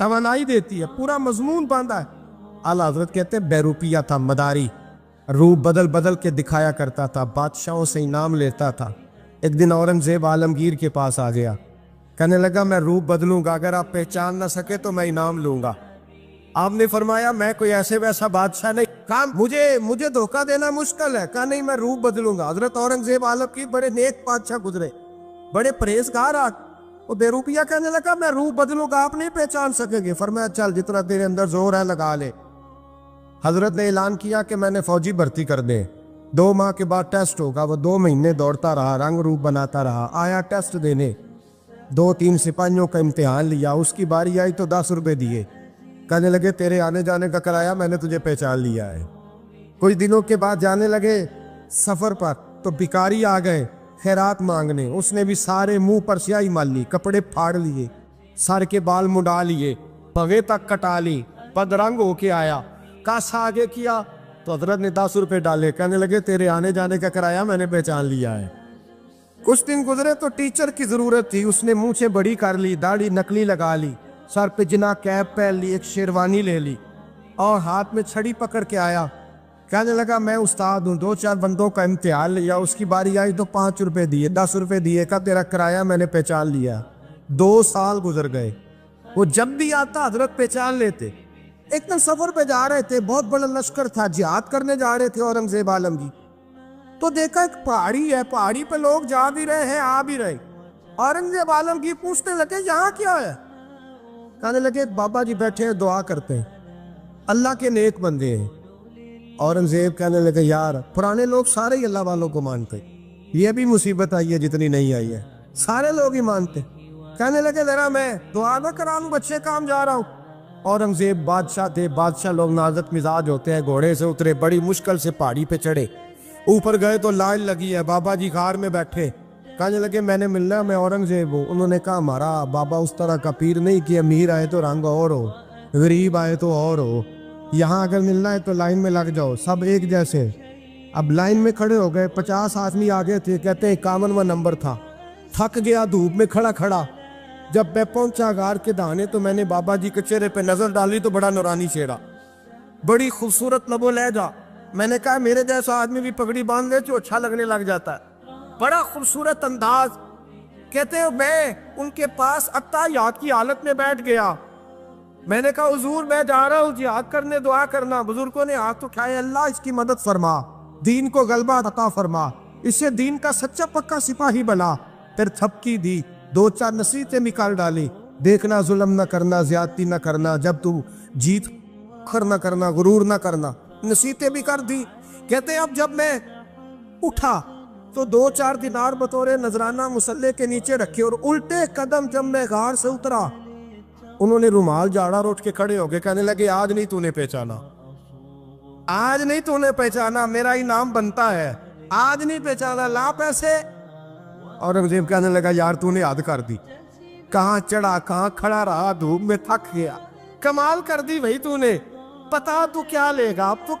توانائی دیتی ہے, پورا مضمون باندھا ہے. اعلیٰ حضرت کہتے ہیں بیروپیہ تھا, مداری, روپ بدل بدل کے دکھایا کرتا تھا, بادشاہوں سے انعام لیتا تھا. ایک دن اورنگزیب عالمگیر کے پاس آ گیا, کہنے لگا میں روپ بدلوں گا, اگر آپ پہچان نہ سکے تو میں انعام لوں گا. آپ نے فرمایا میں کوئی ایسے ویسا بادشاہ نہیں, کہا مجھے دھوکہ دینا مشکل ہے. کہا نہیں, میں روپ بدلوں گا. حضرت اورنگزیب عالمگیر بڑے نیک بادشاہ گزرے, بڑے پرہیزگار. وہ بیروپیہ کہنے لگا میں روپ بدلوں گا, آپ نہیں پہچان سکیں گے. فرمایا چل جتنا تیرے اندر زور ہے لگا لے. حضرت نے اعلان کیا کہ میں نے فوجی بھرتی کر دے, 2 ماہ کے بعد ٹیسٹ ہوگا. وہ 2 مہینے دوڑتا رہا, رنگ روپ بناتا رہا, آیا ٹیسٹ دینے, 2-3 سپاہیوں کا امتحان لیا. اس کی باری آئی تو 10 روپے دیے, کہنے لگے تیرے آنے جانے کا کرایہ میں نے تجھے پہچان لیا ہے. کچھ دنوں کے بعد جانے لگے سفر پر, تو بھکاری آ گئے خیرات مانگنے. اس نے بھی سارے منہ پر سیاہی مال لی, کپڑے پھاڑ لیے, سر کے بال مڈا لیے, پگے تک کٹا لی, بدرنگ ہو کے آیا. کاسا آگے کیا تو حضرت نے 10 روپے ڈالے, کہنے لگے تیرے آنے جانے کا کرایہ میں نے پہچان لیا ہے. کچھ دن گزرے تو ٹیچر کی ضرورت تھی. اس نے منہ سے بڑی کر لی, داڑھی نکلی لگا لی, سر پہ جنا کیپ پہن لی, ایک شیروانی لے لی اور ہاتھ میں چھڑی پکڑ کے آیا. کہنے لگا میں استاد ہوں, 2-4 بندوں کا امتحان لیا, اس کی باری آئی تو 5 روپے دیے, 10 روپے دیے, کا تیرا کرایہ میں نے پہچان لیا. 2 سال گزر گئے. وہ جب بھی آتا حضرت پہچان لیتے. ایک دن سفر پہ جا رہے تھے, بہت بڑا لشکر تھا, جہاد کرنے جا رہے تھے اورنگزیب عالمگیر. تو دیکھا ایک پہاڑی ہے, پہاڑی پہ لوگ جا بھی رہے ہیں آ بھی رہے. اورنگزیب عالمگیر پوچھنے لگے یہاں کیا ہے؟ کہنے لگے بابا جی بیٹھے ہیں دعا کرتے ہیں, اللہ کے نیک بندے ہیں. اورنگزیب کہنے لگے یار پرانے لوگ سارے ہی اللہ والوں کو مانتے, یہ بھی مصیبت آئی ہے جتنی نہیں آئی ہے, سارے لوگ ہی مانتے. کہنے لگے ذرا میں دعا نہ کرا لوں, بچے کام جا رہا ہوں. اورنگزیب بادشاہ تھے, بادشاہ لوگ نازک مزاج ہوتے ہیں. گھوڑے سے اترے, بڑی مشکل سے پہاڑی پہ چڑھے, اوپر گئے تو لائن لگی ہے, بابا جی غار میں بیٹھے. کہنے لگے میں نے ملنا, میں اورنگزیب ہوں. انہوں نے کہا ہمارا بابا اس طرح کا پیر نہیں کہ امیر آئے تو رنگ اور ہو, غریب آئے تو اور ہو, یہاں اگر ملنا ہے تو لائن میں لگ جاؤ, سب ایک جیسے. اب لائن میں کھڑے ہو گئے, 50 آدمی آگے تھے, کہتے ہیں 51واں نمبر تھا. تھک گیا دھوپ میں کھڑا کھڑا. جب میں پہنچا غار کے دانے تو میں نے بابا جی کے چہرے پہ نظر ڈالی تو بڑا نورانی چہرہ, بڑی خوبصورت لب و لہجہ. میں نے کہا میرے جیسا آدمی بھی پگڑی باندھ لے تو اچھا لگنے لگ جاتا ہے, بڑا خوبصورت انداز. کہتے ہیں میں ان کے پاس اتحیات کی حالت میں بیٹھ گیا. میں نے کہا حضور میں جا رہا ہوں جہاد کرنے, دعا کرنا. بزرگوں نے ہاتھ اٹھائے, اللہ اس کی مدد فرما, دین کو غلبہ عطا فرما, اسے دین کا سچا پکا سپاہی بنا. پھر تھپکی دی, 2-4 نصیحتیں نکال ڈالی. دیکھنا ظلم نہ کرنا, زیادتی نہ کرنا, جب تم جیت کر نہ کرنا, غرور نہ کرنا. نصیحتیں بھی کر دی. کہتے ہیں اب جب میں اٹھا تو 2-4 دینار بطور نذرانہ مسلح کے نیچے رکھے, اور الٹے قدم جب میں غار سے اترا انہوں نے رومال جاڑا اور اٹھ کے کھڑے ہو گئے. کہنے لگے آج نہیں تو نے پہچانا, آج نہیں تو نے پہچانا, میرا انعام بنتا ہے, آج نہیں پہچانا, لا پیسے. اورنگزیب کہنے لگا یار تو نے حد کر دی, کہاں چڑھا کہاں کھڑا رہا, دھوپ میں تھک گیا, کمال کر دی بھائی تو نے. بتا تو کیا لے گا, اب تو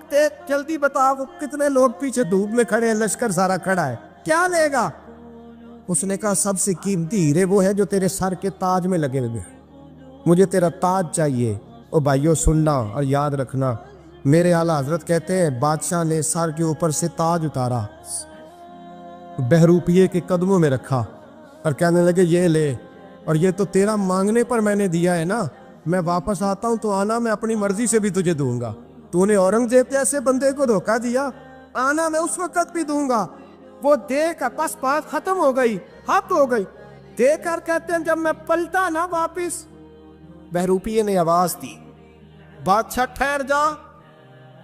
جلدی بتا, وہ کتنے لوگ پیچھے دھوپ میں کھڑے ہیں, لشکر سارا کھڑا ہے, کیا لے گا؟ اس نے کہا سب سے قیمتی ہیرے وہ ہے جو تیرے سر کے تاج میں لگے ہوئے, مجھے تیرا تاج چاہیے. او بھائیو سننا اور یاد رکھنا, میرے اعلیٰ حضرت کہتے ہیں بادشاہ نے سر کے اوپر سے تاج اتارا, بہروپیے کے قدموں میں رکھا اور کہنے لگے یہ لے, اور یہ تو تیرا مانگنے پر میں نے دیا ہے نا, میں واپس آتا ہوں تو آنا میں اپنی مرضی سے بھی تجھے دوں گا. تو نے اورنگزیب جیسے بندے کو دھوکہ دیا, آنا میں اس وقت بھی دوں گا. وہ دیکھ کر بس بات ختم ہو گئی, حد ہو گئی. دیکھ کر کہتے ہیں جب میں پلٹا نا واپس, بہروپیے نے آواز دی بادشاہ ٹھہر جا.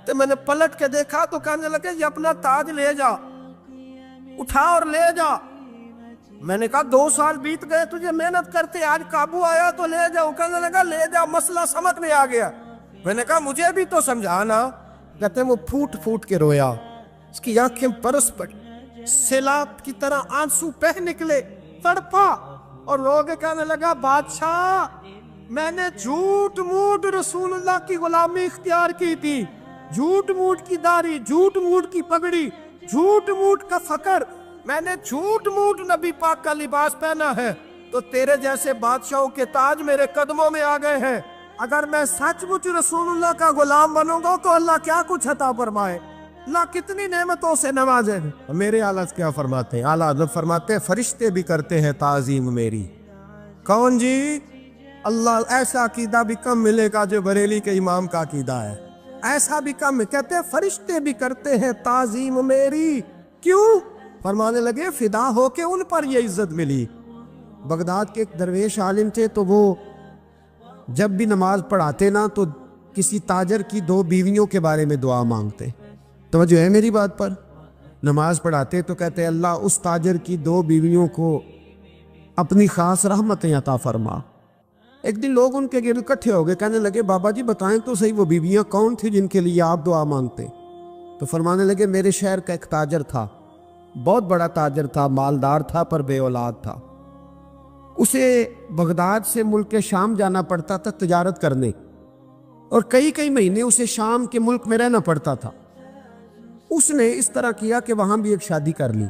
تو میں نے پلٹ کے دیکھا تو کہنے لگے یہ اپنا تاج لے جا, اٹھا اور لے جا. میں نے کہا 2 سال بیت گئے تجھے محنت کرتے, آج قابو آیا تو لے جاؤ. کہنے لگا لے جا, مسئلہ سمجھ میں آ گیا. میں نے کہا مجھے بھی تو سمجھانا. کہتے ہیں وہ پھوٹ پھوٹ کے رویا, اس کی آنکھیں برس پڑی, سیلاب کی طرح آنسو بہہ نکلے, تڑپا. اور لوگ کہنے لگا بادشاہ میں نے جھوٹ موٹ رسول اللہ کی غلامی اختیار کی تھی, جھوٹ موٹ کی داڑھی, جھوٹ موٹ کی پگڑی, جھوٹ موٹ کا فقر, میں نے جھوٹ موٹ نبی پاک کا لباس پہنا ہے, تو تیرے جیسے بادشاہوں کے تاج میرے قدموں میں آ گئے ہیں. اگر میں سچ مچ رسول اللہ کا غلام بنوں گا تو اللہ کیا کچھ عطا فرمائے، اللہ کتنی نعمتوں سے نوازے۔ میرے اعلیٰ کیا فرماتے ہیں؟ اعلیٰ حضرت فرماتے ہیں فرشتے بھی کرتے ہیں تعظیم میری۔ کون جی؟ اللہ ایسا عقیدہ بھی کم ملے گا جو بریلی کے امام کا عقیدہ ہے، ایسا بھی کم۔ کہتے ہیں فرشتے بھی کرتے ہیں تعظیم میری، کیوں؟ فرمانے لگے فدا ہو کے ان پر یہ عزت ملی۔ بغداد کے ایک درویش عالم تھے، تو وہ جب بھی نماز پڑھاتے نا تو کسی تاجر کی 2 بیویوں کے بارے میں دعا مانگتے۔ توجہ ہے میری بات پر؟ نماز پڑھاتے تو کہتے اللہ اس تاجر کی 2 بیویوں کو اپنی خاص رحمتیں عطا فرما۔ ایک دن لوگ ان کے گرد اکٹھے ہو گئے، کہنے لگے بابا جی بتائیں تو صحیح وہ بیویاں کون تھی جن کے لیے آپ دعا مانگتے؟ تو فرمانے لگے میرے شہر کا ایک تاجر تھا، بہت بڑا تاجر تھا، مالدار تھا پر بے اولاد تھا۔ اسے بغداد سے ملک شام جانا پڑتا تھا تجارت کرنے، اور کئی مہینے اسے شام کے ملک میں رہنا پڑتا تھا۔ اس نے اس طرح کیا کہ وہاں بھی ایک شادی کر لی۔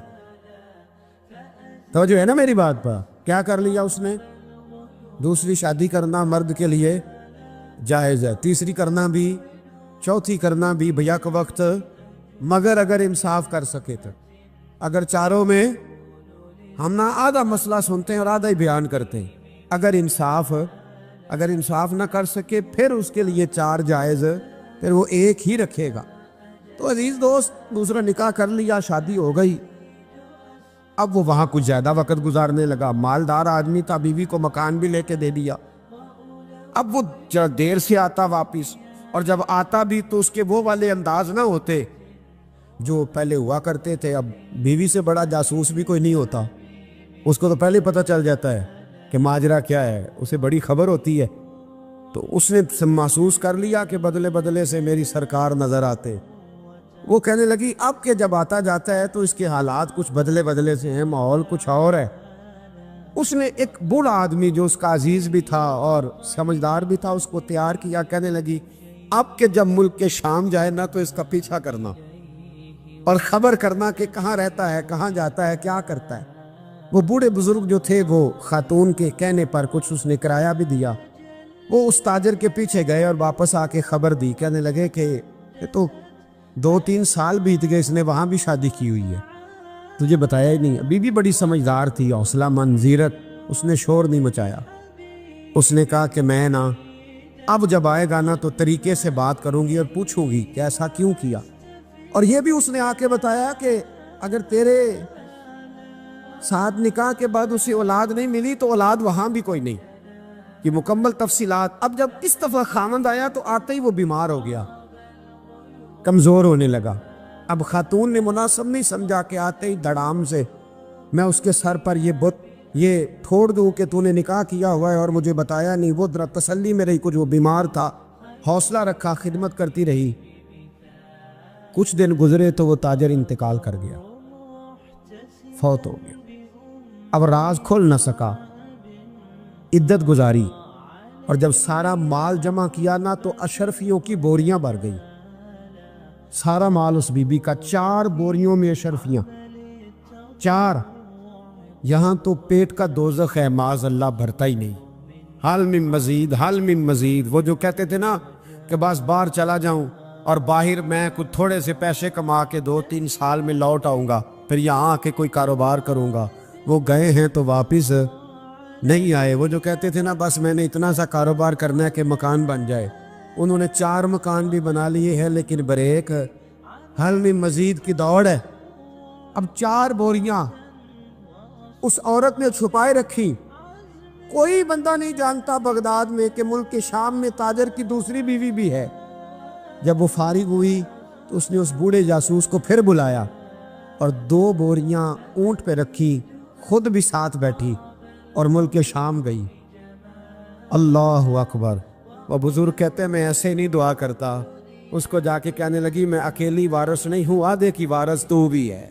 توجہ ہے نا میری بات پر؟ کیا کر لیا اس نے؟ دوسری شادی کرنا مرد کے لیے جائز ہے، تیسری کرنا بھی، چوتھی کرنا بھی بھیا کا وقت، مگر اگر انصاف کر سکے تو۔ اگر چاروں میں ہم نہ آدھا مسئلہ سنتے ہیں اور آدھا ہی بیان کرتے ہیں، اگر انصاف نہ کر سکے پھر اس کے لیے 4 جائز، پھر وہ ایک ہی رکھے گا۔ تو عزیز دوست دوسرا نکاح کر لیا، شادی ہو گئی، اب وہ وہاں کچھ زیادہ وقت گزارنے لگا، مالدار آدمی تھا، بیوی کو مکان بھی لے کے دے دیا۔ اب وہ دیر سے آتا واپس، اور جب آتا بھی تو اس کے وہ والے انداز نہ ہوتے جو پہلے ہوا کرتے تھے۔ اب بیوی سے بڑا جاسوس بھی کوئی نہیں ہوتا، اس کو تو پہلے پتہ چل جاتا ہے کہ ماجرا کیا ہے، اسے بڑی خبر ہوتی ہے۔ تو اس نے محسوس کر لیا کہ بدلے بدلے سے میری سرکار نظر آتے۔ وہ کہنے لگی اب کہ جب آتا جاتا ہے تو اس کے حالات کچھ بدلے سے ہیں، ماحول کچھ اور ہے۔ اس نے ایک بوڑھا آدمی جو اس کا عزیز بھی تھا اور سمجھدار بھی تھا اس کو تیار کیا، کہنے لگی اب کہ جب ملک کے شام جائے نا تو اس کا پیچھا کرنا اور خبر کرنا کہ کہاں رہتا ہے، کہاں جاتا ہے، کیا کرتا ہے۔ وہ بوڑھے بزرگ جو تھے وہ خاتون کے کہنے پر کچھ اس نے کرایہ بھی دیا، وہ اس تاجر کے پیچھے گئے اور واپس آ کے خبر دی، کہنے لگے کہ یہ تو 2-3 سال بیت گئے، اس نے وہاں بھی شادی کی ہوئی ہے، تجھے بتایا ہی نہیں۔ بی بی بڑی سمجھدار تھی، حوصلہ مند، زیرک، اس نے شور نہیں مچایا۔ اس نے کہا کہ میں نا اب جب آئے گا نا تو طریقے سے بات کروں گی اور پوچھوں گی کہ ایسا کیوں کیا، اور یہ بھی اس نے آ کے بتایا کہ اگر تیرے ساتھ نکاح کے بعد اسے اولاد نہیں ملی تو اولاد وہاں بھی کوئی نہیں، کہ مکمل تفصیلات۔ اب جب اس دفعہ خامند آیا تو آتے ہی وہ بیمار ہو گیا، کمزور ہونے لگا۔ اب خاتون نے مناسب نہیں سمجھا کہ آتے ہی دڑام سے میں اس کے سر پر یہ بت یہ پھوڑ دوں کہ تو نے نکاح کیا ہوا ہے اور مجھے بتایا نہیں۔ وہ ذرا تسلی میں رہی، کچھ وہ بیمار تھا، حوصلہ رکھا، خدمت کرتی رہی۔ کچھ دن گزرے تو وہ تاجر انتقال کر گیا، فوت ہو گیا۔ اب راز کھل نہ سکا، عدت گزاری، اور جب سارا مال جمع کیا نا تو اشرفیوں کی بوریاں بھر گئی۔ سارا مال اس بی بی کا، 4 بوریوں میں اشرفیاں، 4۔ یہاں تو پیٹ کا دوزخ ہے، معاذ اللہ، بھرتا ہی نہیں۔ حل من مزید، حل من مزید۔ وہ جو کہتے تھے نا کہ بس باہر چلا جاؤں اور باہر میں کچھ تھوڑے سے پیسے کما کے 2-3 سال میں لوٹ آؤں گا، پھر یہاں آ کے کوئی کاروبار کروں گا، وہ گئے ہیں تو واپس نہیں آئے۔ وہ جو کہتے تھے نا بس میں نے اتنا سا کاروبار کرنا ہے کہ مکان بن جائے، انہوں نے 4 مکان بھی بنا لیے ہیں، لیکن بریک حل میں مزید کی دوڑ ہے۔ اب 4 بوریاں اس عورت نے چھپائے رکھی، کوئی بندہ نہیں جانتا بغداد میں کہ ملک کے شام میں تاجر کی دوسری بیوی بھی ہے۔ جب وہ فارغ ہوئی تو اس نے اس بوڑھے جاسوس کو پھر بلایا اور 2 بوریاں اونٹ پہ رکھی، خود بھی ساتھ بیٹھی اور ملک شام گئی۔ اللہ اکبر۔ وہ بزرگ کہتے ہیں میں ایسے نہیں دعا کرتا، اس کو جا کے کہنے لگی میں اکیلی وارث نہیں ہوں، آدھے کی وارث تو بھی ہے،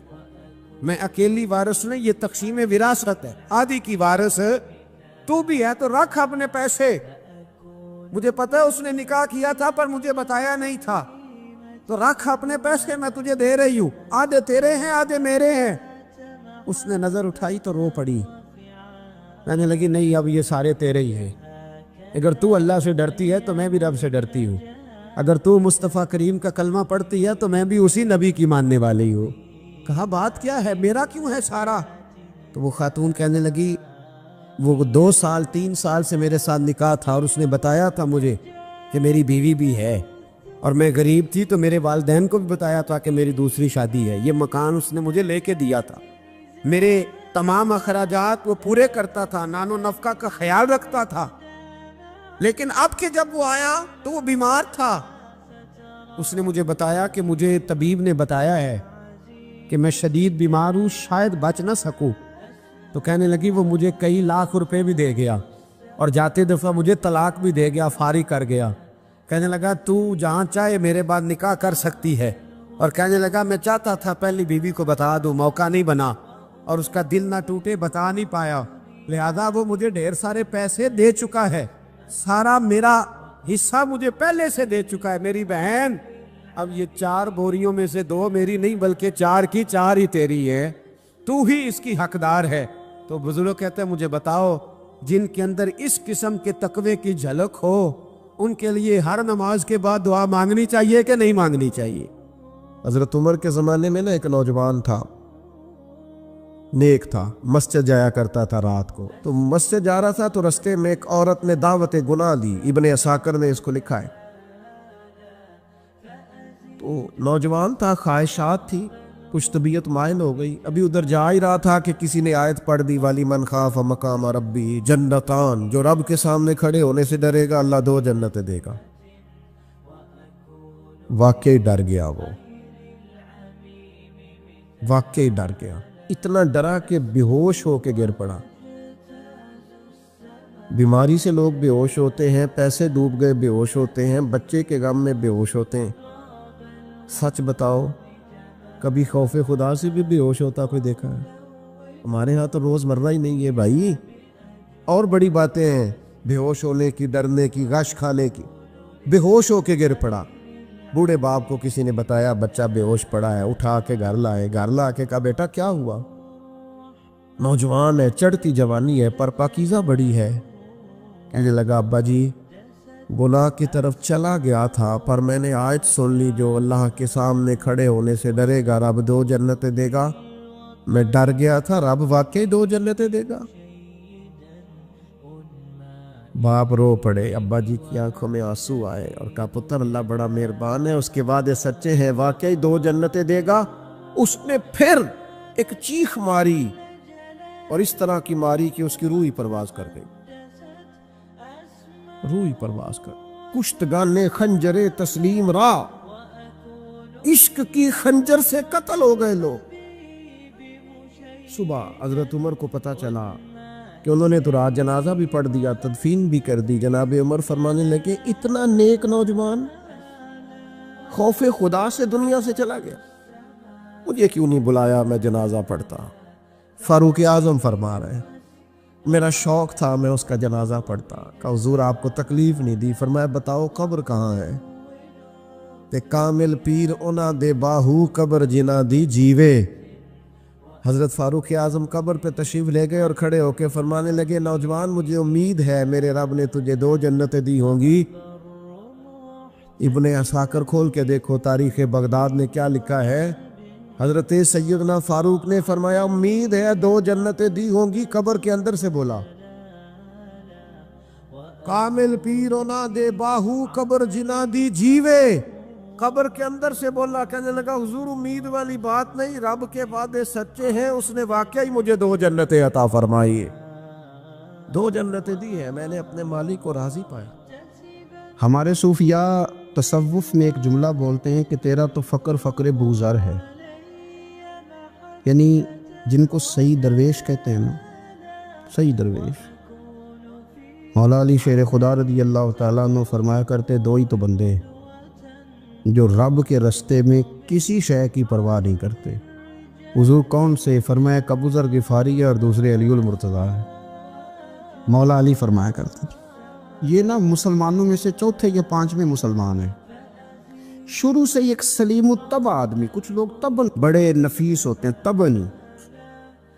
میں اکیلی وارث نہیں، یہ تقسیم وراثت ہے، آدھی کی وارث تو بھی ہے، تو رکھ اپنے پیسے، مجھے پتہ ہے اس نے نکاح کیا تھا پر مجھے بتایا نہیں تھا، تو رکھ اپنے پیسے، میں تجھے دے رہی ہوں، آدھے تیرے ہیں آدھے میرے ہیں۔ اس نے نظر اٹھائی تو رو پڑی، کہنے لگی نہیں اب یہ سارے تیرے ہی ہیں، اگر تو اللہ سے ڈرتی ہے تو میں بھی رب سے ڈرتی ہوں، اگر تو مصطفیٰ کریم کا کلمہ پڑھتی ہے تو میں بھی اسی نبی کی ماننے والی ہوں۔ کہا بات کیا ہے، میرا کیوں ہے سارا؟ تو وہ خاتون کہنے لگی وہ 2 سال 3 سال سے میرے ساتھ نکاح تھا اور اس نے بتایا تھا مجھے کہ میری بیوی بھی ہے، اور میں غریب تھی تو میرے والدین کو بھی بتایا تھا کہ میری دوسری شادی ہے۔ یہ مکان اس نے مجھے لے کے دیا تھا، میرے تمام اخراجات وہ پورے کرتا تھا، نان و نفقہ کا خیال رکھتا تھا، لیکن اب کہ جب وہ آیا تو وہ بیمار تھا۔ اس نے مجھے بتایا کہ مجھے طبیب نے بتایا ہے کہ میں شدید بیمار ہوں، شاید بچ نہ سکوں۔ تو کہنے لگی وہ مجھے کئی لاکھ روپے بھی دے گیا اور جاتے دفعہ مجھے طلاق بھی دے گیا، فارغ کر گیا۔ کہنے لگا تو جہاں چاہے میرے بعد نکاح کر سکتی ہے، اور کہنے لگا میں چاہتا تھا پہلی بیوی کو بتا دوں، موقع نہیں بنا اور اس کا دل نہ ٹوٹے، بتا نہیں پایا، لہذا وہ مجھے ڈھیر سارے پیسے دے چکا ہے، سارا میرا حصہ مجھے پہلے سے دے چکا ہے۔ میری بہن اب یہ 4 بوریوں میں سے 2 میری نہیں بلکہ 4 کی 4 ہی تیری ہے، تو ہی اس کی حقدار ہے۔ تو بزرگ کہتے ہیں مجھے بتاؤ جن کے اندر اس قسم کے تقوی کی جھلک ہو ان کے لیے ہر نماز کے بعد دعا مانگنی چاہیے کہ نہیں مانگنی چاہیے؟ حضرت عمر کے زمانے میں ایک نوجوان تھا، نیک تھا، مسجد جایا کرتا تھا رات کو، تو مسجد جا رہا تھا تو رستے میں ایک عورت نے دعوت گناہ دی، ابن عساکر نے اس کو لکھا ہے۔ تو نوجوان تھا، خواہشات تھی، کچھ طبیعت مائل ہو گئی، ابھی ادھر جا ہی رہا تھا کہ کسی نے آیت پڑھ دی والی من خاف مقام ربی جنتان، جو رب کے سامنے کھڑے ہونے سے ڈرے گا اللہ 2 جنتیں دے گا۔ واقعی ڈر گیا، وہ واقعی ڈر گیا، اتنا ڈرا کہ بے ہوش ہو کے گر پڑا۔ بیماری سے لوگ بے ہوش ہوتے ہیں، پیسے ڈوب گئے بے ہوش ہوتے ہیں، بچے کے غم میں بے ہوش ہوتے ہیں۔ سچ بتاؤ کبھی خوف خدا سے بھی بے ہوش ہوتا کوئی دیکھا ہے؟ ہمارے ہاں تو روز مرہ ہی نہیں ہے بھائی، اور بڑی باتیں ہیں بے ہوش ہونے کی، ڈرنے کی، غش کھانے کی۔ بے ہوش ہو کے گر پڑا، بوڑھے باپ کو کسی نے بتایا بچہ بے ہوش پڑا ہے، اٹھا کے گھر لائے، گھر لا کے کہا بیٹا کیا ہوا؟ نوجوان ہے، چڑھتی جوانی ہے، پر پاکیزہ بڑی ہے۔ کہنے لگا ابا جی گناہ کی طرف چلا گیا تھا، پر میں نے آیت سن لی جو اللہ کے سامنے کھڑے ہونے سے ڈرے گا رب 2 جنتیں دے گا، میں ڈر گیا تھا، رب واقعی 2 جنتیں دے گا۔ باپ رو پڑے، ابا جی کی آنکھوں میں آنسو آئے اور کہا پتر اللہ بڑا مہربان ہے، اس کے وعدے سچے ہیں، واقعی 2 جنتیں دے گا۔ اس نے پھر ایک چیخ ماری اور اس طرح کی ماری کہ اس کی روح ہی پرواز کر گئی، روح ہی پرواز کر۔ کشتگان خنجر تسلیم را، عشق کی خنجر سے قتل ہو گئے لوگ۔ صبح حضرت عمر کو پتا چلا کہ انہوں نے تو رات جنازہ بھی پڑھ دیا، تدفین بھی کر دی۔ جناب عمر فرمانے لگے اتنا نیک نوجوان خوف خدا سے دنیا سے چلا گیا، مجھے کیوں نہیں بلایا میں جنازہ پڑھتا؟ فاروق اعظم فرما رہے ہیں میرا شوق تھا میں اس کا جنازہ پڑھتا۔ کہ حضور آپ کو تکلیف نہیں دی؟ فرمایا بتاؤ قبر کہاں ہے؟ تے کامل پیر اونا دے باہو قبر جنا دی جیوے۔ حضرت فاروق اعظم قبر پہ تشریف لے گئے اور کھڑے ہو کے فرمانے لگے نوجوان مجھے امید ہے میرے رب نے تجھے 2 جنتیں دی ہوں گی۔ ابن عساکر کھول کے دیکھو تاریخ بغداد نے کیا لکھا ہے۔ حضرت سیدنا فاروق نے فرمایا امید ہے 2 جنتیں دی ہوں گی، قبر کے اندر سے بولا کامل پیرونا دے باہو قبر جنا دی جیوے، قبر کے اندر سے بولا۔ کہنے لگا حضور امید والی بات نہیں، رب کے وعدے سچے ہیں، اس نے واقعی مجھے 2 جنتیں عطا فرمائی، 2 جنتیں دی ہیں، میں نے اپنے مالک کو راضی پایا۔ ہمارے صوفیاء تصوف میں ایک جملہ بولتے ہیں کہ تیرا تو فقر فقر بوزر ہے، یعنی جن کو صحیح درویش کہتے ہیں نا، صحیح درویش۔ مولا علی شیر خدا رضی اللہ تعالیٰ عنہ فرمایا کرتے 2 ہی تو بندے ہیں جو رب کے رستے میں کسی شے کی پرواہ نہیں کرتے۔ حضور کون سے؟ فرمایا ابو ذر غفاری ہے اور دوسرے علی المرتضیٰ ہے۔ مولا علی فرمایا کرتے یہ نا مسلمانوں میں سے 4 یا 5ویں مسلمان ہیں، شروع سے ایک سلیم الطبع آدمی، کچھ لوگ طبعاً بڑے نفیس ہوتے ہیں، طبعاً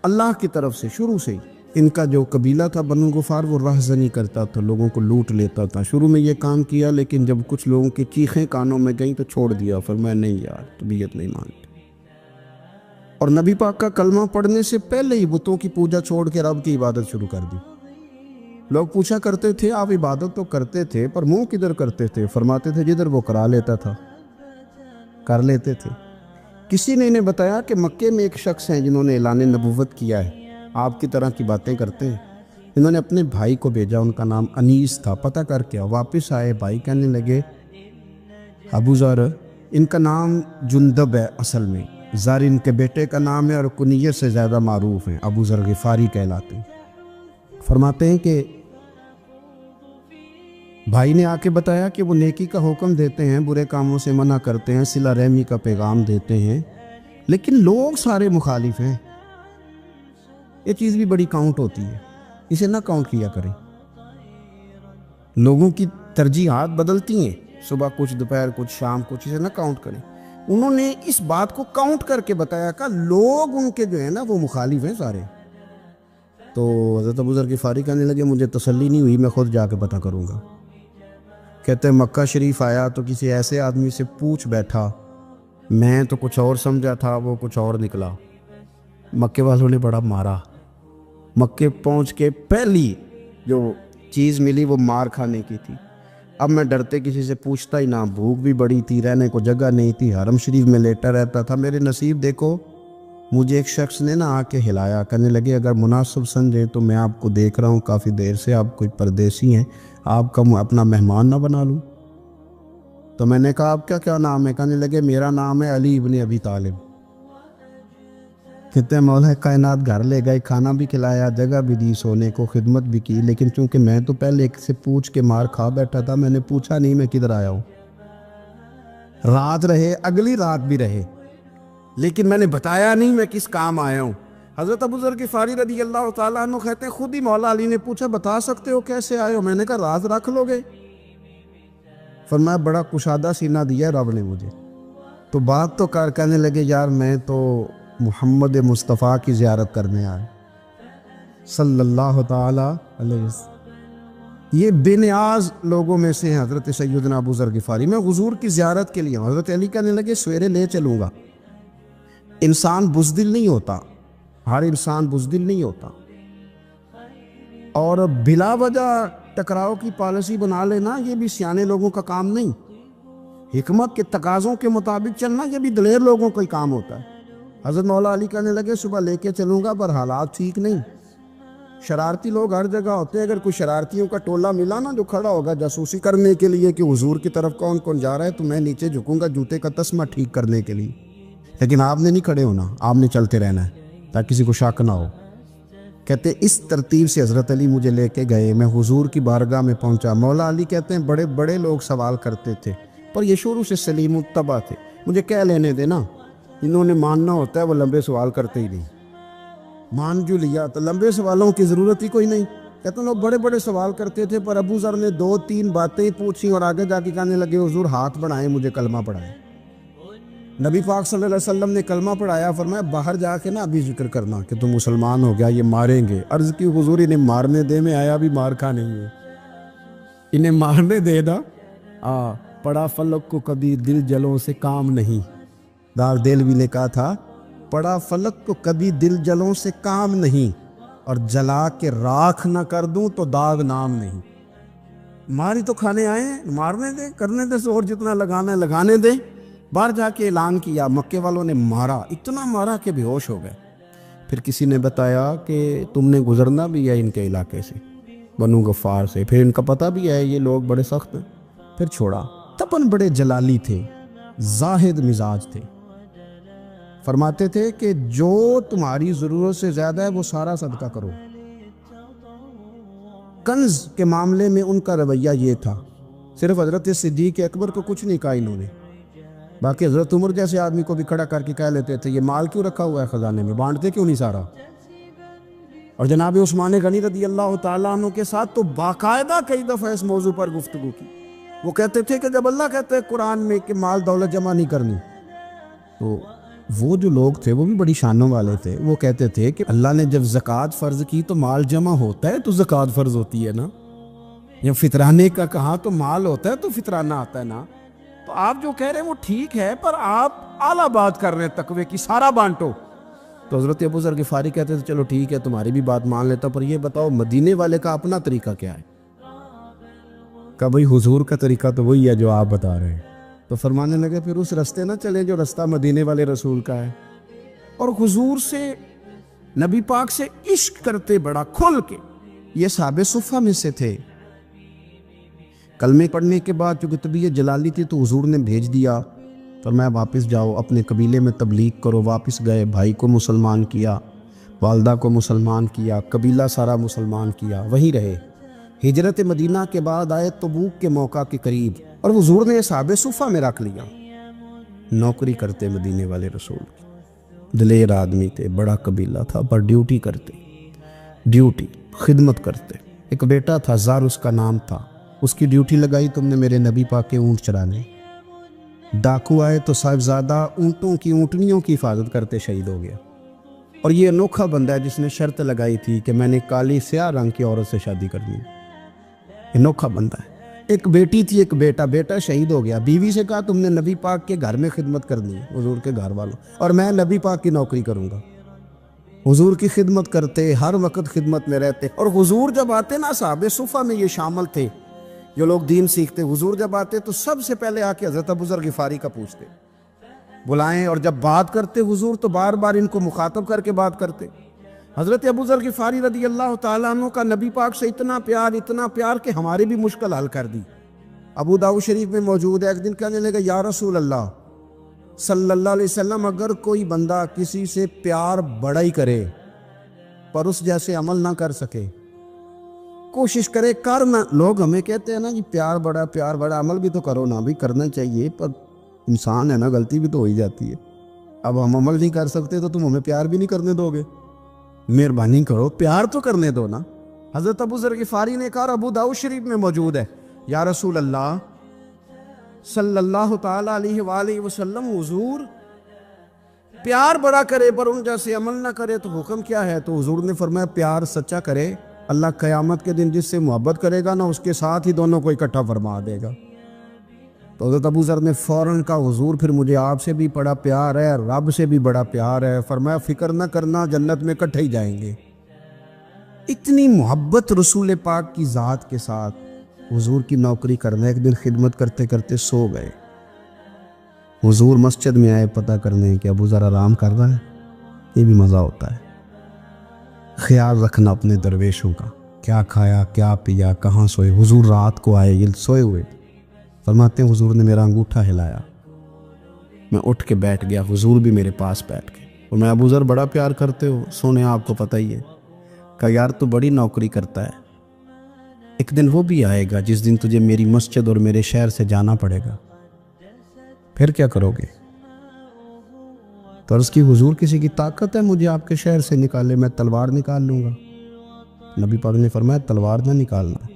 اللہ کی طرف سے شروع سے ان کا جو قبیلہ تھا بنو غفار وہ راہزنی کرتا تھا، لوگوں کو لوٹ لیتا تھا۔ شروع میں یہ کام کیا، لیکن جب کچھ لوگوں کی چیخیں کانوں میں گئیں تو چھوڑ دیا، فرمایا نہیں یار طبیعت نہیں مانتی۔ اور نبی پاک کا کلمہ پڑھنے سے پہلے ہی بتوں کی پوجا چھوڑ کے رب کی عبادت شروع کر دی۔ لوگ پوچھا کرتے تھے آپ عبادت تو کرتے تھے پر منہ کدھر کرتے تھے؟ فرماتے تھے جدھر وہ کرا لیتا تھا کر لیتے تھے۔ کسی نے انہیں بتایا کہ مکے میں ایک شخص ہیں جنہوں نے اعلان نبوت کیا ہے، آپ کی طرح کی باتیں کرتے ہیں۔ انہوں نے اپنے بھائی کو بھیجا، ان کا نام انیس تھا، پتہ کر کے واپس آئے، بھائی کہنے لگے ابو ذر، ان کا نام جندب ہے، اصل میں ذر ان کے بیٹے کا نام ہے اور کنیت سے زیادہ معروف ہیں، ابو ذر غفاری کہلاتے ہیں۔ فرماتے ہیں کہ بھائی نے آ کے بتایا کہ وہ نیکی کا حکم دیتے ہیں، برے کاموں سے منع کرتے ہیں، صلہ رحمی کا پیغام دیتے ہیں، لیکن لوگ سارے مخالف ہیں۔ یہ چیز بھی بڑی کاؤنٹ ہوتی ہے، اسے نہ کاؤنٹ کیا کریں۔ لوگوں کی ترجیحات بدلتی ہیں، صبح کچھ، دوپہر کچھ، شام کچھ، اسے نہ کاؤنٹ کریں۔ انہوں نے اس بات کو کاؤنٹ کر کے بتایا کہ لوگ ان کے جو ہے نا وہ مخالف ہیں سارے۔ تو حضرت ابو ذر غفاری کہنے لگے مجھے تسلی نہیں ہوئی، میں خود جا کے پتہ کروں گا۔ کہتے ہیں مکہ شریف آیا تو کسی ایسے آدمی سے پوچھ بیٹھا، میں تو کچھ اور سمجھا تھا، وہ کچھ اور نکلا۔ مکے والوں نے بڑا مارا۔ مکے پہنچ کے پہلی جو چیز ملی وہ مار کھانے کی تھی۔ اب میں ڈرتے کسی سے پوچھتا ہی نہ، بھوک بھی بڑی تھی، رہنے کو جگہ نہیں تھی، حرم شریف میں لیٹا رہتا تھا۔ میرے نصیب دیکھو، مجھے ایک شخص نے آ کے ہلایا، کہنے لگے اگر مناسب سمجھیں تو میں آپ کو دیکھ رہا ہوں کافی دیر سے، آپ کوئی پردیسی ہیں، آپ کا اپنا مہمان نہ بنا لوں؟ تو میں نے کہا آپ کا کیا نام ہے؟ کہنے لگے میرا نام ہے علی ابن ابی طالب۔ کہتے ہیں مولا کائنات گھر لے گئے، کھانا بھی کھلایا، جگہ بھی دی، سونے کو خدمت بھی کی، لیکن چونکہ میں تو پہلے ایک سے پوچھ کے مار کھا بیٹھا تھا، میں نے پوچھا نہیں میں کدھر آیا ہوں۔ رات رہے، اگلی رات بھی رہے، لیکن میں نے بتایا نہیں میں کس کام آیا ہوں۔ حضرت ابو ذر غفاری رضی اللہ تعالیٰ عنہ کہتے ہیں خود ہی مولا علی نے پوچھا بتا سکتے ہو کیسے آئے ہو؟ میں نے کہا راز رکھ لو گے؟ فرمایا بڑا کشادہ سینہ دیا رب نے مجھے، تو بات تو کر۔ کہنے لگے یار میں تو محمد مصطفیٰ کی زیارت کرنے آئے صلی اللہ تعالیٰ علیہ وسلم۔ یہ بے نیاز لوگوں میں سے ہیں حضرت سیدنا ابو ذر غفاری۔ میں حضور کی زیارت کے لیے ہوں۔ حضرت علی کہنے لگے سویرے لے چلوں گا۔ انسان بزدل نہیں ہوتا، ہر انسان بزدل نہیں ہوتا، اور بلا وجہ ٹکراؤ کی پالیسی بنا لینا یہ بھی سیانے لوگوں کا کام نہیں۔ حکمت کے تقاضوں کے مطابق چلنا یہ بھی دلیر لوگوں کا ہی کام ہوتا ہے۔ حضرت مولا علی کہنے لگے صبح لے کے چلوں گا پر حالات ٹھیک نہیں، شرارتی لوگ ہر جگہ ہوتے ہیں، اگر کوئی شرارتیوں کا ٹولہ ملا نا جو کھڑا ہوگا جاسوسی کرنے کے لیے کہ حضور کی طرف کون کون جا رہا ہے، تو میں نیچے جھکوں گا جوتے کا تسمہ ٹھیک کرنے کے لیے، لیکن آپ نے نہیں کھڑے ہونا، آپ نے چلتے رہنا ہے تاکہ کسی کو شک نہ ہو۔ کہتے اس ترتیب سے حضرت علی مجھے لے کے گئے، میں حضور کی بارگاہ میں پہنچا۔ مولا علی کہتے ہیں بڑے بڑے لوگ سوال کرتے تھے پر یہ شروع سے سلیم الطبع تھے، مجھے کہہ لینے دینا، جنہوں نے ماننا ہوتا ہے وہ لمبے سوال کرتے ہی نہیں۔ مان جو لیا تو لمبے سوالوں کی ضرورت ہی کوئی نہیں۔ کہتے ہیں لوگ بڑے بڑے سوال کرتے تھے پر ابو ذر نے 2-3 باتیں پوچھی اور آگے جا کے کہنے لگے حضور ہاتھ بڑھائیں مجھے کلمہ پڑھائیں۔ نبی پاک صلی اللہ علیہ وسلم نے کلمہ پڑھایا، فرمایا باہر جا کے نا ابھی ذکر کرنا کہ تم مسلمان ہو گیا، یہ ماریں گے۔ عرض کی حضور انہیں مارنے دے، میں آیا بھی مار کھا نہیں ہے، انہیں مارنے دے نا۔ پڑا فلک کو کبھی دل جلوں سے کام نہیں، دار دل بھی نے کہا تھا پڑا فلک کو کبھی دل جلوں سے کام نہیں، اور جلا کے راکھ نہ کر دوں تو داغ نام نہیں۔ ماری تو کھانے آئے ہیں، مارنے دیں، کرنے دیں زور جتنا لگانا ہے لگانے دیں۔ باہر جا کے اعلان کیا، مکے والوں نے مارا، اتنا مارا کہ بے ہوش ہو گئے۔ پھر کسی نے بتایا کہ تم نے گزرنا بھی ہے ان کے علاقے سے، بنو غفار سے، پھر ان کا پتہ بھی ہے یہ لوگ بڑے سخت ہیں۔ پھر چھوڑا۔ تپن بڑے جلالی تھے، زاہد مزاج تھے، فرماتے تھے کہ جو تمہاری ضرورت سے زیادہ ہے وہ سارا صدقہ کرو۔ کنز کے معاملے میں ان کا رویہ یہ تھا، صرف حضرت صدیق اکبر کو کچھ نہیں کہا انہوں نے، باقی حضرت عمر جیسے آدمی کو بھی کھڑا کر کے کہہ لیتے تھے یہ مال کیوں رکھا ہوا ہے خزانے میں، بانٹتے کیوں نہیں سارا؟ اور جناب عثمان غنی رضی اللہ تعالیٰ عنہ کے ساتھ تو باقاعدہ کئی دفعہ اس موضوع پر گفتگو کی۔ وہ کہتے تھے کہ جب اللہ کہتے ہیں قرآن میں کہ مال دولت جمع نہیں کرنی، تو وہ جو لوگ تھے وہ بھی بڑی شانوں والے تھے، وہ کہتے تھے کہ اللہ نے جب زکوٰۃ فرض کی تو مال جمع ہوتا ہے تو زکوٰۃ فرض ہوتی ہے نا، یا فطرانے کا کہا تو مال ہوتا ہے تو فطرانہ آتا ہے نا۔ تو آپ جو کہہ رہے ہیں وہ ٹھیک ہے، پر آپ اعلیٰ بات کر رہے ہیں تقوی کی، سارا بانٹو۔ تو حضرت ابو ذر غفاری کہتے تھے چلو ٹھیک ہے تمہاری بھی بات مان لیتا، پر یہ بتاؤ مدینے والے کا اپنا طریقہ کیا ہے؟ کہ بھئی حضور کا طریقہ تو وہی ہے جو آپ بتا رہے ہیں۔ تو فرمانے لگے پھر اس رستے نہ چلیں جو رستہ مدینے والے رسول کا ہے، اور حضور سے، نبی پاک سے عشق کرتے بڑا کھل کے۔ یہ صحابہ صفہ میں سے تھے۔ کلمے پڑھنے کے بعد چونکہ طبیعت جلالی تھی تو حضور نے بھیج دیا، فرمایا واپس جاؤ اپنے قبیلے میں تبلیغ کرو۔ واپس گئے، بھائی کو مسلمان کیا، والدہ کو مسلمان کیا، قبیلہ سارا مسلمان کیا، وہیں رہے۔ ہجرت مدینہ کے بعد آئے تبوک کے موقع کے قریب، اور حضور نے صحابہ صفہ میں رکھ لیا۔ نوکری کرتے مدینے والے رسول کی، دلیر آدمی تھے، بڑا قبیلہ تھا، پر ڈیوٹی کرتے، ڈیوٹی خدمت کرتے۔ ایک بیٹا تھا زار اس کا نام تھا، اس کی ڈیوٹی لگائی تم نے میرے نبی پاک کے اونٹ چرانے۔ ڈاکو آئے تو صاحبزادہ اونٹوں کی، اونٹنیوں کی حفاظت کرتے شہید ہو گیا۔ اور یہ انوکھا بندہ ہے جس نے شرط لگائی تھی کہ میں نے کالی سیاہ رنگ کی عورت سے شادی کرنی۔ انوکھا بندہ ہے۔ ایک بیٹی تھی، ایک بیٹا، بیٹا شہید ہو گیا۔ بیوی سے کہا تم نے نبی پاک کے گھر میں خدمت کرنی ہے، حضور کے گھر والوں، اور میں نبی پاک کی نوکری کروں گا۔ حضور کی خدمت کرتے، ہر وقت خدمت میں رہتے۔ اور حضور جب آتے نا، صحابہ صفہ میں یہ شامل تھے جو لوگ دین سیکھتے، حضور جب آتے تو سب سے پہلے آ کے حضرت ابو ذر غفاری کا پوچھتے، بلائیں، اور جب بات کرتے حضور تو بار بار ان کو مخاطب کر کے بات کرتے۔ حضرت ابو ذر غفاری رضی اللہ تعالیٰ عنہ کا نبی پاک سے اتنا پیار کہ ہماری بھی مشکل حل کر دی۔ ابو داؤد شریف میں موجود ہے، ایک دن کہنے لگا یا رسول اللہ صلی اللہ علیہ وسلم، اگر کوئی بندہ کسی سے پیار بڑا ہی کرے پر اس جیسے عمل نہ کر سکے، کوشش کرے کرنا، لوگ ہمیں کہتے ہیں نا جی پیار بڑا، عمل بھی تو کرو نا، بھی کرنا چاہیے، پر انسان ہے نا، غلطی بھی تو ہو ہی جاتی ہے۔ اب ہم عمل نہیں کر سکتے تو تم ہمیں پیار بھی نہیں کرنے دو گے؟ مہربانی کرو، پیار تو کرنے دو نا۔ حضرت ابو ذر غفاری نے کہا، ابو داؤد شریف میں موجود ہے، یا رسول اللہ صلی اللہ تعالیٰ علیہ وآلہ وسلم، حضور پیار بڑا کرے پر ان جیسے عمل نہ کرے تو حکم کیا ہے؟ تو حضور نے فرمایا پیار سچا کرے، اللہ قیامت کے دن جس سے محبت کرے گا نا اس کے ساتھ ہی دونوں کو اکٹھا فرما دے گا۔ تو حضرت ابو ذر نے فوراً کہا حضور پھر مجھے آپ سے بھی بڑا پیار ہے، رب سے بھی بڑا پیار ہے۔ فرمایا فکر نہ کرنا، جنت میں اکٹھے ہی جائیں گے۔ اتنی محبت رسول پاک کی ذات کے ساتھ حضور کی نوکری کرنا۔ ایک دن خدمت کرتے کرتے سو گئے، حضور مسجد میں آئے پتہ کرنے کہ ابو ذر آرام کر رہا ہے۔ یہ بھی مزہ ہوتا ہے، خیال رکھنا اپنے درویشوں کا، کیا کھایا کیا پیا، کہاں سوئے۔ حضور رات کو آئے، یہ سوئے ہوئے، فرماتے ہیں حضور نے میرا انگوٹھا ہلایا، میں اٹھ کے بیٹھ گیا، حضور بھی میرے پاس بیٹھ گئے۔ اور میں ابو ذر بڑا پیار کرتے ہو، سونے آپ کو پتہ ہی ہے۔ کہا یار تو بڑی نوکری کرتا ہے، ایک دن وہ بھی آئے گا جس دن تجھے میری مسجد اور میرے شہر سے جانا پڑے گا، پھر کیا کرو گے؟ تو عرض کی حضور کسی کی طاقت ہے مجھے آپ کے شہر سے نکالے؟ میں تلوار نکال لوں گا۔ نبی پاک نے فرمایا تلوار نہ نکالنا،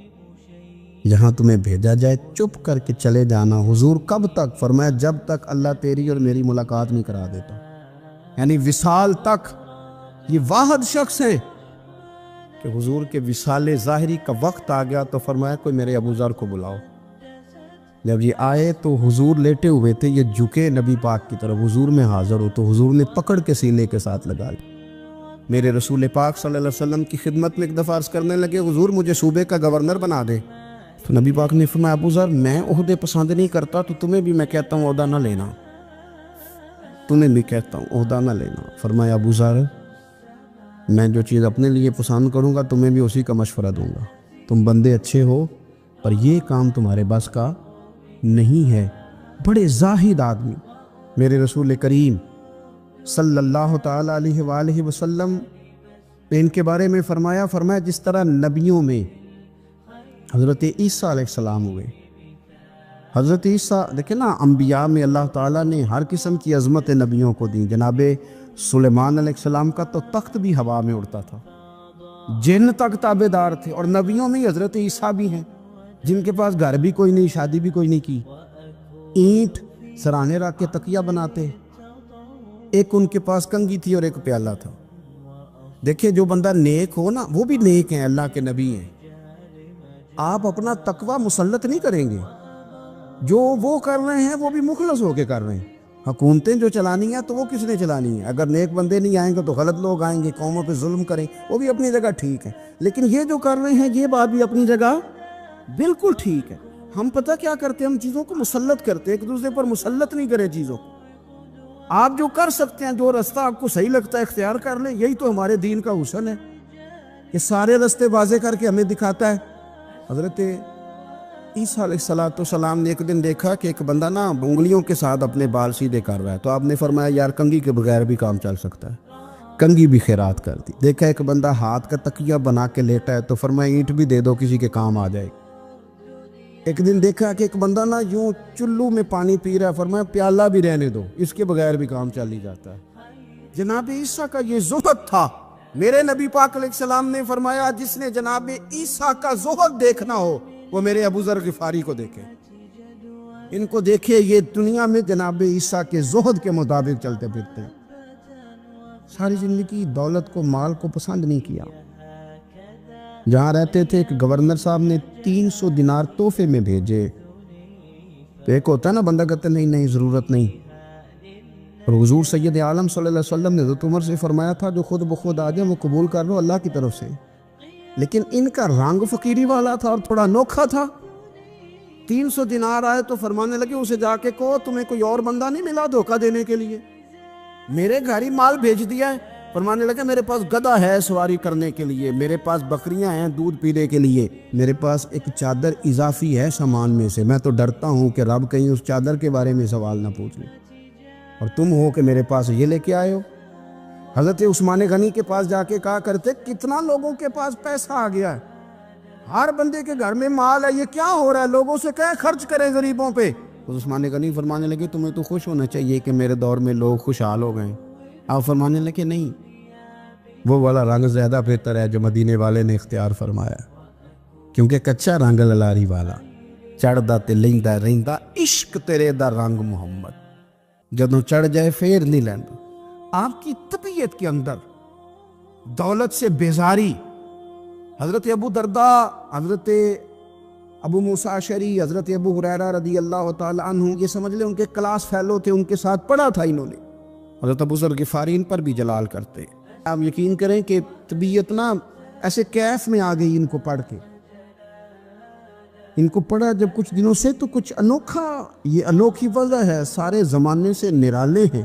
جہاں تمہیں بھیجا جائے چپ کر کے چلے جانا۔ حضور کب تک؟ فرمایا جب تک اللہ تیری اور میری ملاقات نہیں کرا دیتا، یعنی وصال تک۔ یہ واحد شخص ہیں کہ حضور کے وصال ظاہری کا وقت آ گیا تو فرمایا کوئی میرے ابو ذر کو بلاؤ۔ جب یہ آئے تو حضور لیٹے ہوئے تھے، یہ جھکے نبی پاک کی طرف، حضور میں حاضر ہو تو حضور نے پکڑ کے سینے کے ساتھ لگا لیا۔ میرے رسول پاک صلی اللہ علیہ وسلم کی خدمت میں ایک دفعہ عرض کرنے لگے حضور مجھے صوبے کا گورنر بنا دے۔ تو نبی پاک نے فرمایا ابو ذر میں عہدے پسند نہیں کرتا، تو تمہیں بھی میں کہتا ہوں عہدہ نہ لینا، تمہیں بھی کہتا ہوں عہدہ نہ لینا۔ فرمایا ابو ذر میں جو چیز اپنے لیے پسند کروں گا تمہیں بھی اسی کا مشورہ دوں گا، تم بندے اچھے ہو پر یہ کام تمہارے بس کا نہیں ہے۔ بڑے زاہد آدمی میرے رسول کریم صلی اللہ تعالیٰ علیہ وآلہ وسلم نے ان کے بارے میں فرمایا جس طرح نبیوں میں حضرت عیسیٰ علیہ السلام ہوئے۔ حضرت عیسیٰ دیکھیں نا، انبیاء میں اللہ تعالیٰ نے ہر قسم کی عظمت نبیوں کو دی۔ جناب سلیمان علیہ السلام کا تو تخت بھی ہوا میں اڑتا تھا، جن تک تابع دار تھے، اور نبیوں میں حضرت عیسیٰ بھی ہیں جن کے پاس گھر بھی کوئی نہیں، شادی بھی کوئی نہیں کی، اینٹ سرانے رکھ کے تکیہ بناتے، ایک ان کے پاس کنگھی تھی اور ایک پیالہ تھا. دیکھیں جو بندہ نیک ہو نا وہ بھی نیک ہیں, اللہ کے نبی ہیں. آپ اپنا تقوی مسلط نہیں کریں گے, جو وہ کر رہے ہیں وہ بھی مخلص ہو کے کر رہے ہیں. حکومتیں جو چلانی ہیں تو وہ کس نے چلانی ہے؟ اگر نیک بندے نہیں آئیں گے تو غلط لوگ آئیں گے, قوموں پہ ظلم کریں, وہ بھی اپنی جگہ ٹھیک ہے. لیکن یہ جو کر رہے ہیں یہ بات بھی اپنی جگہ بالکل ٹھیک ہے. ہم پتہ کیا کرتے ہیں, ہم چیزوں کو مسلط کرتے ہیں, ایک دوسرے پر مسلط نہیں کریں چیزوں کو. آپ جو کر سکتے ہیں, جو رستہ آپ کو صحیح لگتا ہے اختیار کر لیں. یہی تو ہمارے دین کا حسن ہے, یہ سارے رستے واضح کر کے ہمیں دکھاتا ہے. حضرت عیسیٰ علیہ السلام نے ایک دن دیکھا کہ ایک بندہ نا انگلیوں کے ساتھ اپنے بال سیدھے کر رہا ہے, تو آپ نے فرمایا یار کنگھی کے بغیر بھی کام چل سکتا ہے. کنگھی بھی خیرات کر دی. دیکھا ایک بندہ ہاتھ کا تکیہ بنا کے لیٹا ہے, تو فرمایا اینٹ بھی دے دو, کسی کے کام آ جائے. ایک دن دیکھا کہ ایک بندہ نا یوں چلو میں پانی پی رہا ہے, فرمایا پیالہ بھی رہنے دو, اس کے بغیر بھی کام چل ہی جاتا ہے. جناب عیسیٰ کا یہ زہد تھا. میرے نبی پاک علیہ السلام نے فرمایا جس نے جناب عیسیٰ کا زہد دیکھنا ہو وہ میرے ابو ذر غفاری کو دیکھے. ان کو دیکھے, یہ دنیا میں جناب عیسیٰ کے زہد کے مطابق چلتے پھرتے ہیں. ساری زندگی دولت کو, مال کو پسند نہیں کیا. جہاں رہتے تھے ایک گورنر صاحب نے 300 دینار تحفے میں بھیجے. تو ایک ہوتا ہے نا بندہ کہتا ہے نہیں ضرورت نہیں. اور حضور سید عالم صلی اللہ علیہ وسلم نے حضرت عمر سے فرمایا تھا جو خود بخود آ جائے وہ قبول کر لو اللہ کی طرف سے. لیکن ان کا رنگ فقیری والا تھا اور تھوڑا انوکھا تھا. 300 دینار آئے تو فرمانے لگے اسے جا کے کہو تمہیں کوئی اور بندہ نہیں ملا دھوکہ دینے کے لیے, میرے گھر ہی مال بھیج دیا ہے. فرمانے لگے میرے پاس گدھا ہے سواری کرنے کے لیے, میرے پاس بکریاں ہیں دودھ پینے کے لیے, میرے پاس ایک چادر اضافی ہے سامان میں سے. میں تو ڈرتا ہوں کہ رب کہیں اس چادر کے بارے میں سوال نہ پوچھ لے, اور تم ہو کہ میرے پاس یہ لے کے آئے ہو. حضرت عثمان غنی کے پاس جا کے کہا کرتے کتنا لوگوں کے پاس پیسہ آ گیا ہے, ہر بندے کے گھر میں مال ہے, یہ کیا ہو رہا ہے, لوگوں سے کہیں خرچ کریں غریبوں پہ. عثمان غنی فرمانے لگے تمہیں تو خوش ہونا چاہیے کہ میرے دور میں لوگ خوشحال ہو گئے. آپ فرمانے لگے نہیں, وہ والا رنگ زیادہ بہتر ہے جو مدینے والے نے اختیار فرمایا, کیونکہ کچا رنگ للاری والا چڑھدا تے لیندا رہندا عشق تیرے دا رنگ محمد, جدوں چڑھ جائے پھر نہیں لیندا. آپ کی طبیعت کے اندر دولت سے بیزاری. حضرت ابو درداء, حضرت ابو موسیٰ اشعری, حضرت ابو ہریرہ رضی اللہ تعالی عنہ, یہ سمجھ لیں ان کے کلاس فیلو تھے, ان کے ساتھ پڑھا تھا انہوں نے. حضرت ابو ذر غفاری ان پر بھی جلال کرتے. آپ یقین کریں کہ طبیعت نا ایسے کیف میں آ گئی ان کو پڑھ کے. ان کو پڑھا جب کچھ دنوں سے تو کچھ انوکھا, یہ انوکھی وجہ ہے, سارے زمانے سے نرالے ہیں.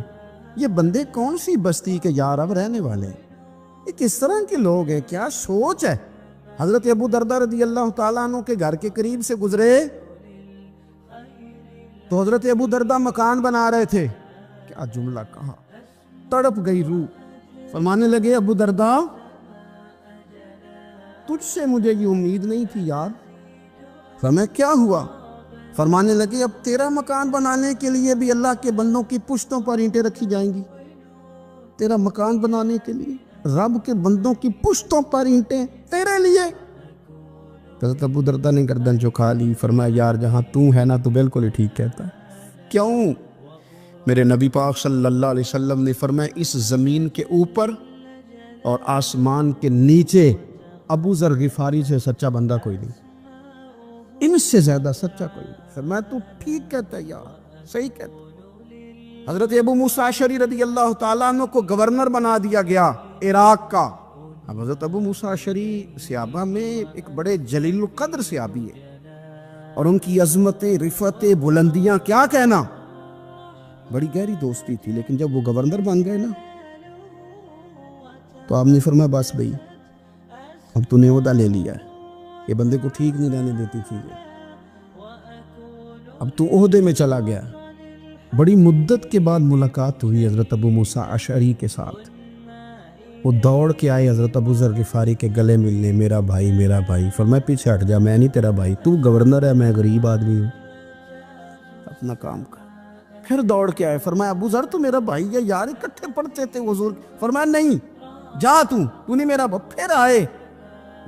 یہ بندے کون سی بستی کے یار اب رہنے والے ہیں, یہ کس طرح کے لوگ ہیں, کیا سوچ ہے. حضرت ابو درداء رضی اللہ تعالیٰ عنہ کے گھر کے قریب سے گزرے تو حضرت ابو درداء مکان بنا رہے تھے. کیا جملہ کہا, تڑپ گئی روح. فرمانے لگے ابو درداء تجھ سے مجھے یہ امید نہیں تھی یار. فرمایا کیا ہوا؟ فرمانے لگے اب تیرا مکان بنانے کے لیے بھی اللہ کے بندوں کی پشتوں پر اینٹیں رکھی جائیں گی. تیرا مکان بنانے کے لیے رب کے بندوں کی پشتوں پر اینٹیں تیرے لیے. حضرت ابو درداء نے گردن جھکا لی. فرمایا یار جہاں تو ہے نا تو بالکل ہی ٹھیک کہتا ہے. کیوں؟ میرے نبی پاک صلی اللہ علیہ وسلم نے فرمایا اس زمین کے اوپر اور آسمان کے نیچے ابو ذر غفاری سے سچا بندہ کوئی نہیں, ان سے زیادہ سچا کوئی نہیں. فرمایا تو ٹھیک کہتا ہے یار, صحیح کہتا ہے. حضرت ابو موسیٰ اشعری رضی اللہ تعالیٰ عنہ کو گورنر بنا دیا گیا عراق کا. اب حضرت ابو موسیٰ اشعری صحابہ میں ایک بڑے جلیل القدر صحابی ہے, اور ان کی عظمتیں, رفعتیں, بلندیاں کیا کہنا, بڑی گہری دوستی تھی. لیکن جب وہ گورنر بن گئے نا تو آپ نے فرمایا بس بھئی اب تو نے عہدہ لے لیا ہے, یہ بندے کو ٹھیک نہیں رہنے دیتی چیزیں, اب تو عہدے میں چلا گیا. بڑی مدت کے بعد ملاقات ہوئی حضرت ابو موسیٰ اشعری کے ساتھ. وہ دوڑ کے آئے حضرت ابو ذر غفاری کے گلے ملنے, میرا بھائی میرا بھائی. فرمایا پیچھے ہٹ جا, میں نہیں تیرا بھائی, تو گورنر ہے, میں غریب آدمی ہوں, اپنا کام کر. پھر دوڑ کے آئے. فرمایا ابو ذر تو میرا بھائی ہے یار, اکٹھے پڑھتے تھے حضور. فرمایا نہیں جا, تو نہیں میرا بھائی. پھر آئے.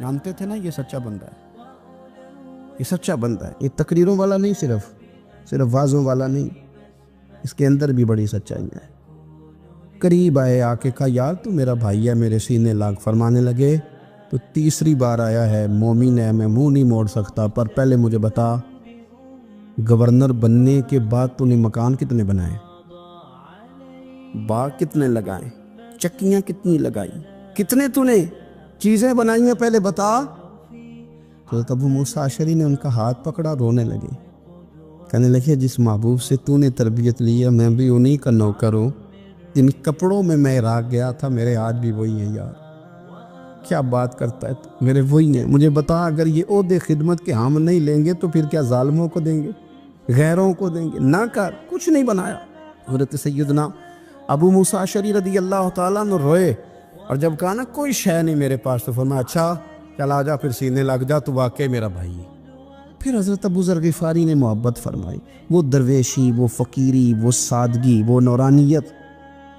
جانتے تھے نا یہ سچا بندہ ہے, یہ سچا بندہ ہے, یہ تقریروں والا نہیں, صرف وعظوں والا نہیں, اس کے اندر بھی بڑی سچائی ہے. قریب آئے، آ کے کہا یار تو میرا بھائی ہے، میرے سینے لاگ۔ فرمانے لگے تو تیسری بار آیا ہے، مومن ہے، میں منہ نہیں موڑ سکتا، پر پہلے مجھے بتا گورنر بننے کے بعد تو نے مکان کتنے بنائے، باغ کتنے لگائے، چکیاں کتنی لگائی، کتنے تو نے چیزیں بنائی ہیں، پہلے بتا۔ تو ابو موسیٰ اشعری نے ان کا ہاتھ پکڑا، رونے لگے، کہنے لگے جس محبوب سے تو نے تربیت لی ہے میں بھی انہی کا نوکر ہوں، جن کپڑوں میں میں عراق گیا تھا میرے آج بھی وہی ہیں یار۔ کیا بات کرتا ہے تو، میرے وہی ہیں، مجھے بتا اگر یہ عہدے خدمت کے ہم نہیں لیں گے تو پھر کیا ظالموں کو دیں گے، غیروں کو دیں گے؟ نہ کر، کچھ نہیں بنایا۔ حضرت سیدنا ابو موسیٰ اشعری رضی اللہ تعالیٰ عنہ روئے، اور جب کہا نا کوئی شے نہیں میرے پاس، تو فرمایا اچھا چل آ جا، پھر سینے لگ جا، تو واقعی میرا بھائی ہے۔ پھر حضرت ابو ذر غفاری نے محبت فرمائی، وہ درویشی، وہ فقیری، وہ سادگی، وہ نورانیت،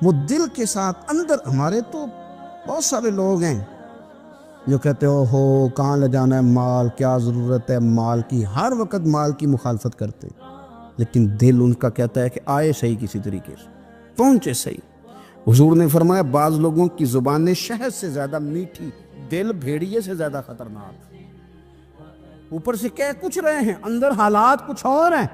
وہ دل کے ساتھ اندر۔ ہمارے تو بہت سارے لوگ ہیں جو کہتے ہو کہاں لے جانا ہے مال، کیا ضرورت ہے مال کی، ہر وقت مال کی مخالفت کرتے، لیکن دل ان کا کہتا ہے کہ آئے صحیح، کسی طریقے سے پہنچے صحیح۔ حضور نے فرمایا بعض لوگوں کی زبانیں شہد سے زیادہ میٹھی، دل بھیڑیے سے زیادہ خطرناک۔ اوپر سے کہہ کچھ رہے ہیں، اندر حالات کچھ اور ہیں۔